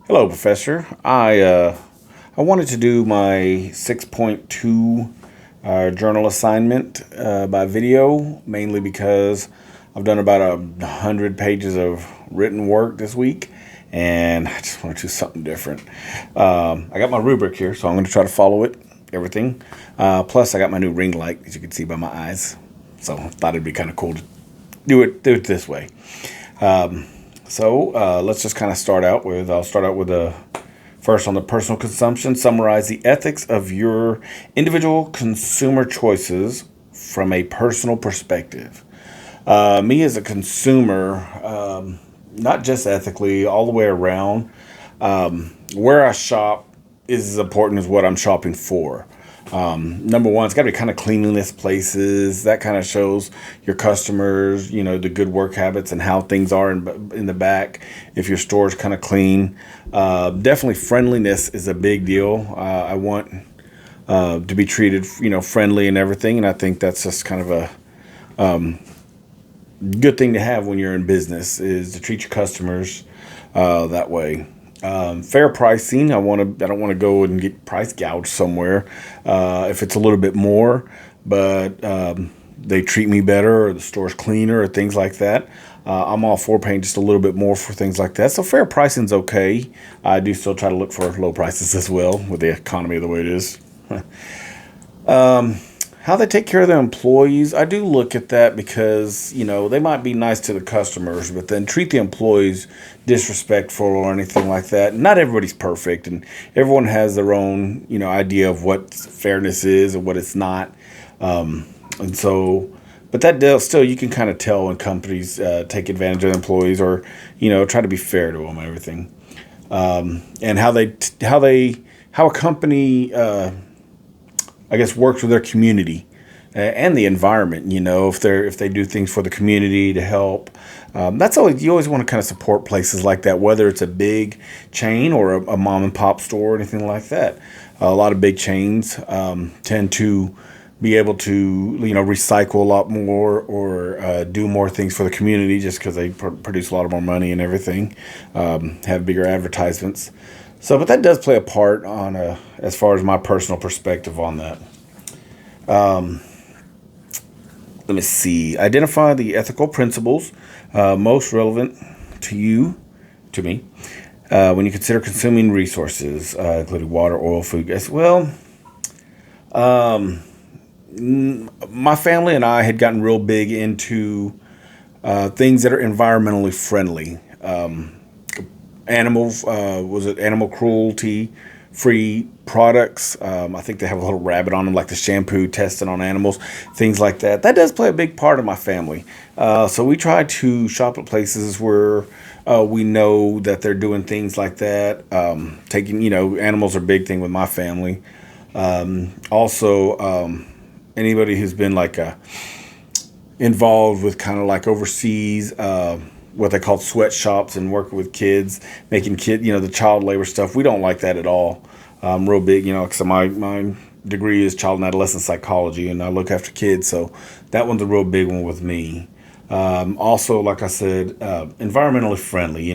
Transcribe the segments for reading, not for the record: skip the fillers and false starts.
Hello, Professor. I wanted to do my 6.2 journal assignment by video, mainly because I've done about 100 pages of written work this week, and I just want to do something different. I got my rubric here, so I'm going to try to follow it, everything. Plus, I got my new ring light, as you can see by my eyes. So I thought it'd be kind of cool to do it this way. So let's just kind of I'll start out with first on the personal consumption. Summarize the ethics of your individual consumer choices from a personal perspective. Me as a consumer, not just ethically, all the way around, where I shop is as important as what I'm shopping for. Number one, it's got to be kind of cleanliness places. That kind of shows your customers, the good work habits and how things are in the back. If your store is kind of clean, definitely friendliness is a big deal. I want to be treated, friendly and everything, and I think that's just kind of a good thing to have when you're in business is to treat your customers that way. Fair pricing. I don't want to go and get price gouged somewhere if it's a little bit more, but they treat me better or the store's cleaner or things like that. I'm all for paying just a little bit more for things like that. So fair pricing's okay. I do still try to look for low prices as well with the economy the way it is. How they take care of their employees, I do look at that because, they might be nice to the customers, but then treat the employees disrespectful or anything like that. Not everybody's perfect, and everyone has their own, idea of what fairness is and what it's not. And so, but that deal, still, you can kind of tell when companies take advantage of their employees or, try to be fair to them and everything. And how a company, I guess, works with their community and the environment. If they do things for the community to help, that's always you always want to kind of support places like that, whether it's a big chain or a mom and pop store or anything like that. A lot of big chains tend to be able to recycle a lot more or do more things for the community just because they produce a lot of more money and everything, have bigger advertisements. So, but that does play a part on as far as my personal perspective on that. Let me see. Identify the ethical principles most relevant to me, when you consider consuming resources, including water, oil, food, gas. Well, my family and I had gotten real big into things that are environmentally friendly. Animal cruelty free products. I think they have a little rabbit on them, like the shampoo tested on animals, things like that. That does play a big part of my family. So we try to shop at places where we know that they're doing things like that. Animals are a big thing with my family. Also, anybody who's been involved with kind of like overseas, what they call sweatshops and working with kids, making the child labor stuff. We don't like that at all. I'm real big, because my degree is child and adolescent psychology, and I look after kids, so that one's a real big one with me. Also, like I said, environmentally friendly.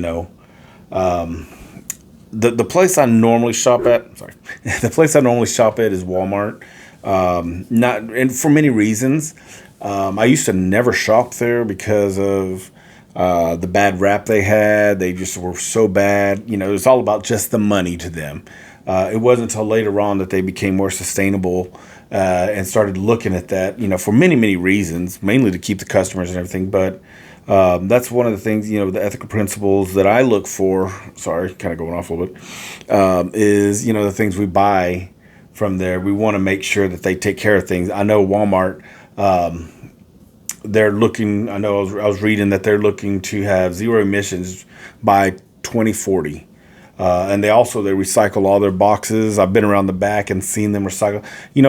The place I normally shop at, the place I normally shop at is Walmart. Not and for many reasons. I used to never shop there because of the bad rap they had. They just were so bad. It was all about just the money to them. It wasn't until later on that they became more sustainable and started looking at that, for many, many reasons, mainly to keep the customers and everything. But that's one of the things, the ethical principles that I look for. Sorry, kind of going off a little bit. Is, the things we buy from there. We want to make sure that they take care of things. I know Walmart. They're looking. I know I was reading that they're looking to have zero emissions by 2040, and they recycle all their boxes. I've been around the back and seen them recycle.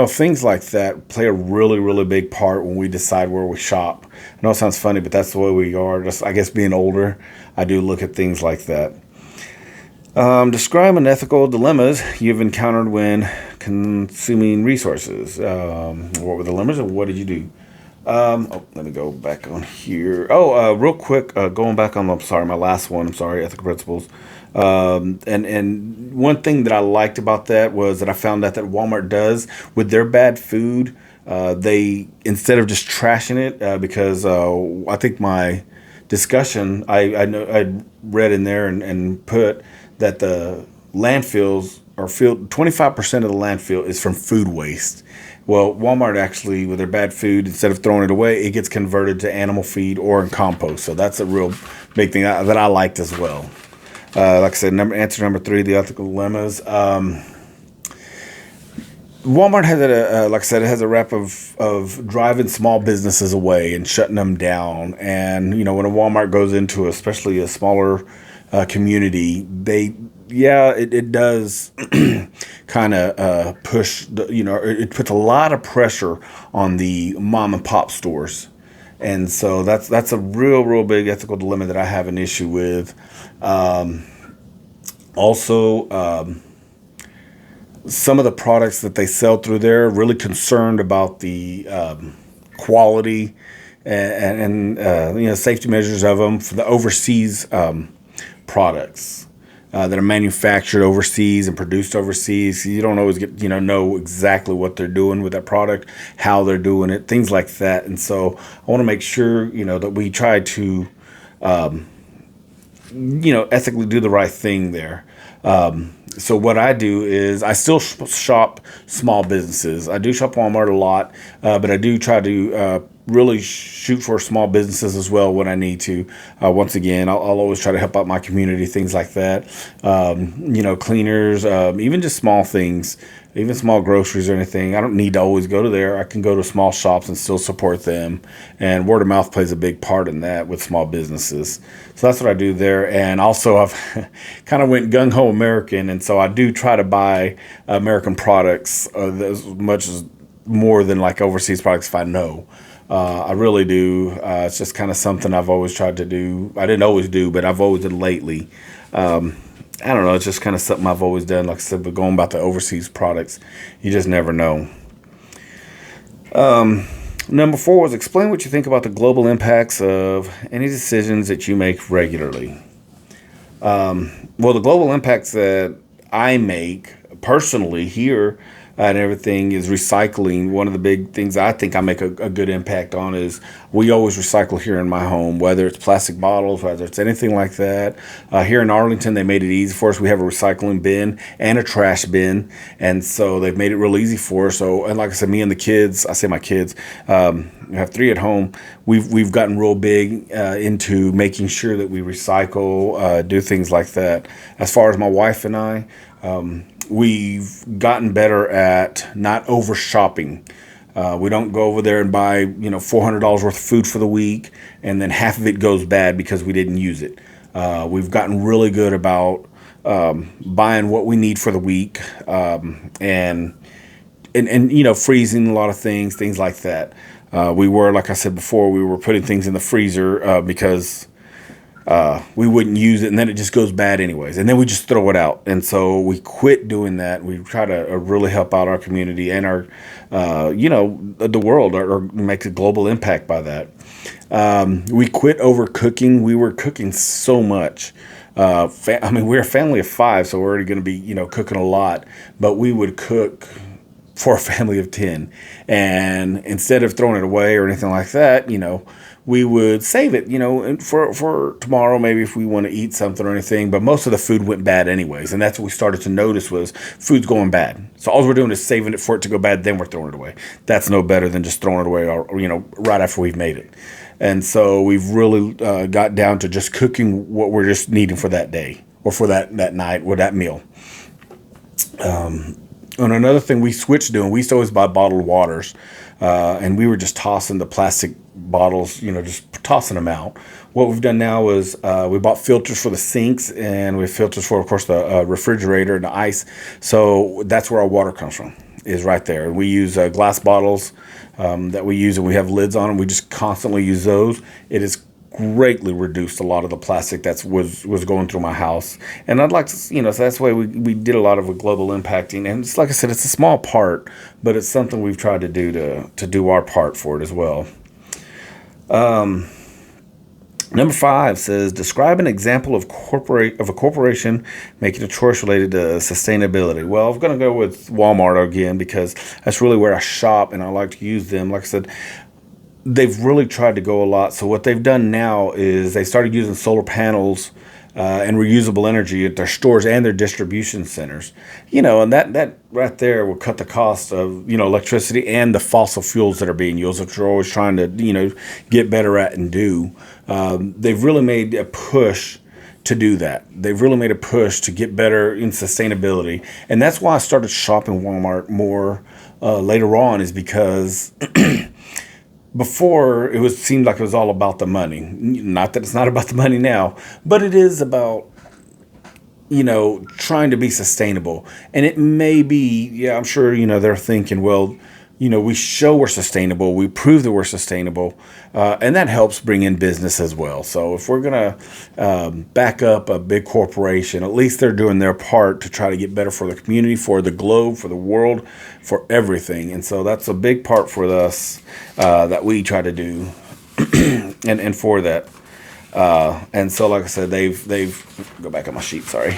Things like that play a really, really big part when we decide where we shop. I know it sounds funny, but that's the way we are. Just, I guess, being older, I do look at things like that. Describe unethical dilemmas you've encountered when consuming resources. What were the dilemmas and what did you do? Oh, let me go back on here. Oh, real quick, going back on, I'm sorry, my last one. I'm sorry, ethical principles. And one thing that I liked about that was that I found out that Walmart does with their bad food. They, instead of just trashing it, because I think my discussion, I know I read in there and put that the landfills are filled. 25% of the landfill is from food waste. Well, Walmart actually, with their bad food, instead of throwing it away, it gets converted to animal feed or in compost. So that's a real big thing that I liked as well. Like I said, answer number 3, the ethical dilemmas. Walmart has like I said, it has a rep of driving small businesses away and shutting them down. And when a Walmart goes into, especially a smaller community, it does kind of push it puts a lot of pressure on the mom and pop stores. And so that's a real big ethical dilemma that I have an issue with. Also, some of the products that they sell through there, really concerned about the quality and safety measures of them for the overseas products that are manufactured overseas and produced overseas. You don't always get know exactly what they're doing with that product, how they're doing it, things like that. And so I want to make sure that we try to ethically do the right thing there. So what I do is I still shop small businesses. I do shop Walmart a lot, but I do try to really shoot for small businesses as well when I need to. Once again, I'll always try to help out my community, things like that. Cleaners, even just small things, even small groceries or anything. I don't need to always go to there. I can go to small shops and still support them. And word of mouth plays a big part in that with small businesses. So that's what I do there. And also I've kind of went gung-ho American. And so I do try to buy American products as much as more than like overseas products if I know. I really do. It's just kind of something I've always tried to do. I didn't always do, but I've always done lately. I don't know. It's just kind of something I've always done. Like I said, but going about the overseas products, you just never know. Number 4 was explain what you think about the global impacts of any decisions that you make regularly. Well, the global impacts that I make personally here and everything is recycling. One of the big things I think I make a good impact on is we always recycle here in my home, whether it's plastic bottles, whether it's anything like that. Here in Arlington, they made it easy for us. We have a recycling bin and a trash bin, and so they've made it real easy for us. So, and like I said, me and the kids, I say my kids, we have 3 at home. We've gotten real big into making sure that we recycle, do things like that. As far as my wife and I, we've gotten better at not over shopping. We don't go over there and buy, $400 worth of food for the week, and then half of it goes bad because we didn't use it. We've gotten really good about buying what we need for the week, and freezing a lot of things like that. We were, like I said before, we were putting things in the freezer because we wouldn't use it, and then it just goes bad anyways, and then we just throw it out. And so we quit doing that. We try to really help out our community and our the world, or make a global impact by that. We quit over cooking. We were cooking so much. We're a family of 5, so we're already going to be cooking a lot, but we would cook for a family of 10, and instead of throwing it away or anything like that, we would save it, for tomorrow, maybe if we want to eat something or anything. But most of the food went bad anyways, and that's what we started to notice was food's going bad. So all we're doing is saving it for it to go bad, then we're throwing it away. That's no better than just throwing it away, right after we've made it. And so we've really got down to just cooking what we're just needing for that day or for that night or that meal. And another thing we switched doing, we used to always buy bottled waters, and we were just tossing the plastic bottles, just tossing them out. What we've done now is we bought filters for the sinks, and we have filters for, of course, the refrigerator and the ice. So that's where our water comes from, is right there. We use glass bottles that we use, and we have lids on them. We just constantly use those. It is greatly reduced a lot of the plastic that was going through my house. And I'd like to, so that's why we did a lot of global impacting. And it's like I said, it's a small part, but it's something we've tried to do to do our part for it as well. Number 5 says, describe an example of a corporation making a choice related to sustainability. Well, I'm going to go with Walmart again because that's really where I shop and I like to use them. Like I said, they've really tried to go a lot. So what they've done now is they started using solar panels and reusable energy at their stores and their distribution centers. And that right there will cut the cost of, electricity and the fossil fuels that are being used, which we're always trying to, get better at and do. They've really made a push to do that. They've really made a push to get better in sustainability. And that's why I started shopping Walmart more later on, is because before seemed like it was all about the money. Not that it's not about the money now, but it is about, trying to be sustainable. And it may be, yeah, I'm sure, they're thinking, well, we show we're sustainable, we prove that we're sustainable, and that helps bring in business as well. So if we're going to back up a big corporation, at least they're doing their part to try to get better for the community, for the globe, for the world, for everything. And so that's a big part for us that we try to do and for that. And so, like I said, they've go back on my sheet, sorry.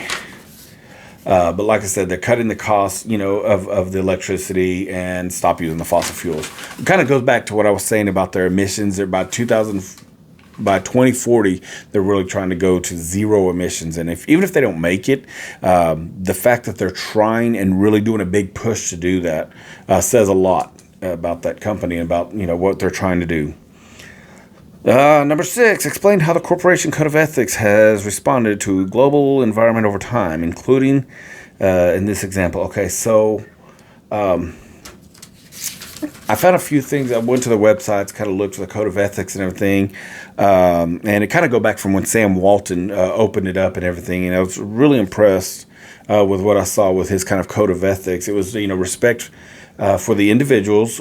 But like I said, they're cutting the cost, of the electricity and stop using the fossil fuels. It kind of goes back to what I was saying about their emissions. They're by 2040, they're really trying to go to zero emissions. And even if they don't make it, the fact that they're trying and really doing a big push to do that says a lot about that company and about, what they're trying to do. Number 6, explain how the corporation code of ethics has responded to global environment over time, including in this example. Okay, so I found a few things. I went to the websites, kind of looked for the code of ethics and everything, and it kind of go back from when Sam Walton opened it up and everything. And I was really impressed with what I saw with his kind of code of ethics. It was, respect for the individuals,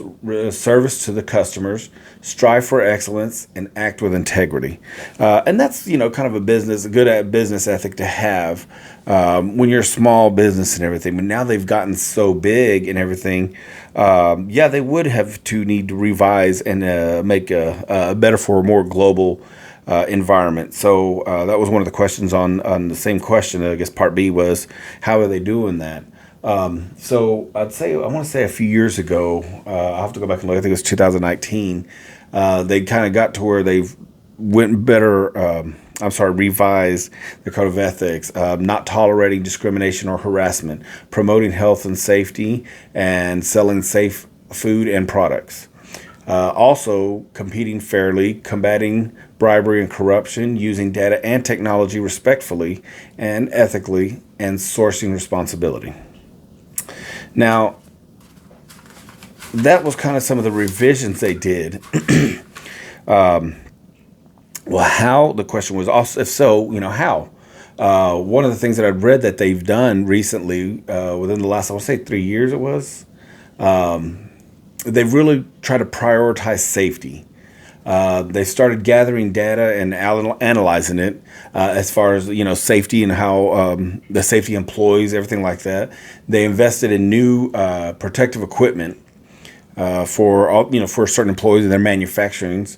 service to the customers, strive for excellence, and act with integrity. And that's, kind of a good business ethic to have when you're a small business and everything. But now they've gotten so big and everything, they would have to need to revise and make a better for a more global environment. So that was one of the questions on the same question. I guess part B was, how are they doing that? So I want to say a few years ago, I'll have to go back and look, I think it was 2019, they kind of got to where they've revised the code of ethics, not tolerating discrimination or harassment, promoting health and safety, and selling safe food and products. Also competing fairly, combating bribery and corruption, using data and technology respectfully and ethically, and sourcing responsibility. Now, that was kind of some of the revisions they did. Well, how? The question was also, if so, how? One of the things that I've read that they've done recently, within the last, I want to say 3 years it was, they've really tried to prioritize safety. They started gathering data and analyzing it as far as safety and how the safety employees, everything like that. They invested in new protective equipment for certain employees in their manufacturings.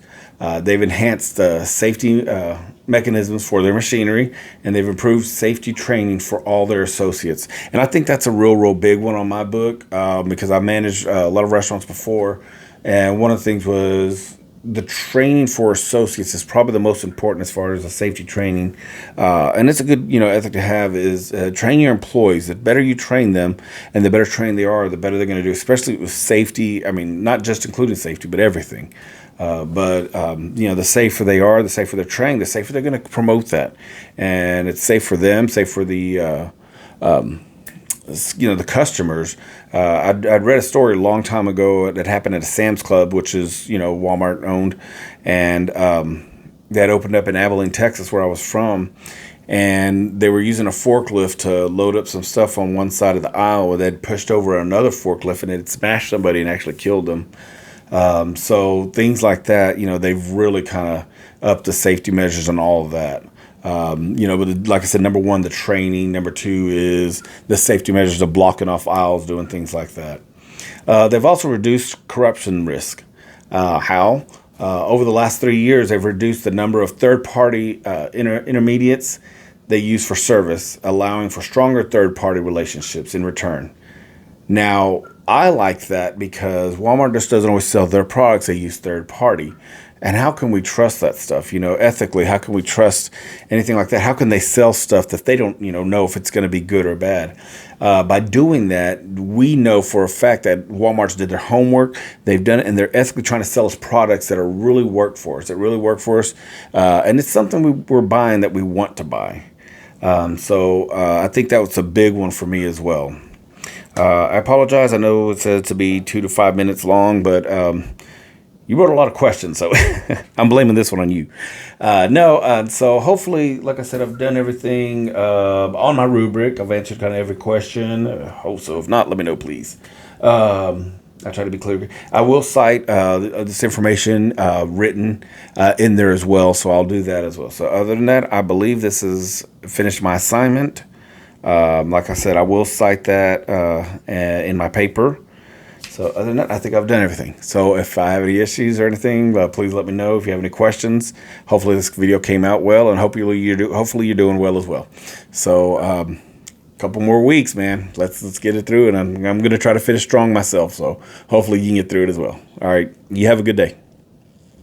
They've enhanced the safety mechanisms for their machinery, and they've improved safety training for all their associates. And I think that's a real big one on my book because I managed a lot of restaurants before, and one of the things was the training for associates is probably the most important as far as the safety training. And it's a good, ethic to have is train your employees. The better you train them and the better trained they are, the better they're going to do, especially with safety. I mean, not just including safety, but everything. The safer they are, the safer they're trained, the safer they're going to promote that. And it's safe for them, safe for the customers. I'd read a story a long time ago that happened at a Sam's Club, which is, Walmart owned, and that opened up in Abilene, Texas, where I was from, and they were using a forklift to load up some stuff on one side of the aisle, and they'd pushed over another forklift, and it had smashed somebody and actually killed them. So things like that, they've really kind of upped the safety measures and all of that. But like I said, number 1, the training. Number 2 is the safety measures of blocking off aisles, doing things like that. They've also reduced corruption risk. How? Over the last 3 years, they've reduced the number of third-party intermediates they use for service, allowing for stronger third-party relationships in return. Now, I like that because Walmart just doesn't always sell their products. They use third party. And how can we trust that stuff? Ethically, how can we trust anything like that? How can they sell stuff that they don't, know if it's going to be good or bad? By doing that, we know for a fact that Walmart's did their homework. They've done it, and they're ethically trying to sell us products that are really work for us, and it's something we're buying that we want to buy. So I think that was a big one for me as well. I apologize. I know it said to be 2 to 5 minutes long, but you wrote a lot of questions, so I'm blaming this one on you. So hopefully, like I said, I've done everything on my rubric. I've answered kind of every question. Hope so. If not, let me know, please. I try to be clear. I will cite this information written in there as well, so I'll do that as well. So other than that, I believe this has finished my assignment. Like I said, I will cite that in my paper. So other than that, I think I've done everything. So if I have any issues or anything, please let me know. If you have any questions, hopefully this video came out well, and hopefully you're doing well as well. So a couple more weeks, man. Let's get it through, and I'm going to try to finish strong myself. So hopefully you can get through it as well. All right, you have a good day.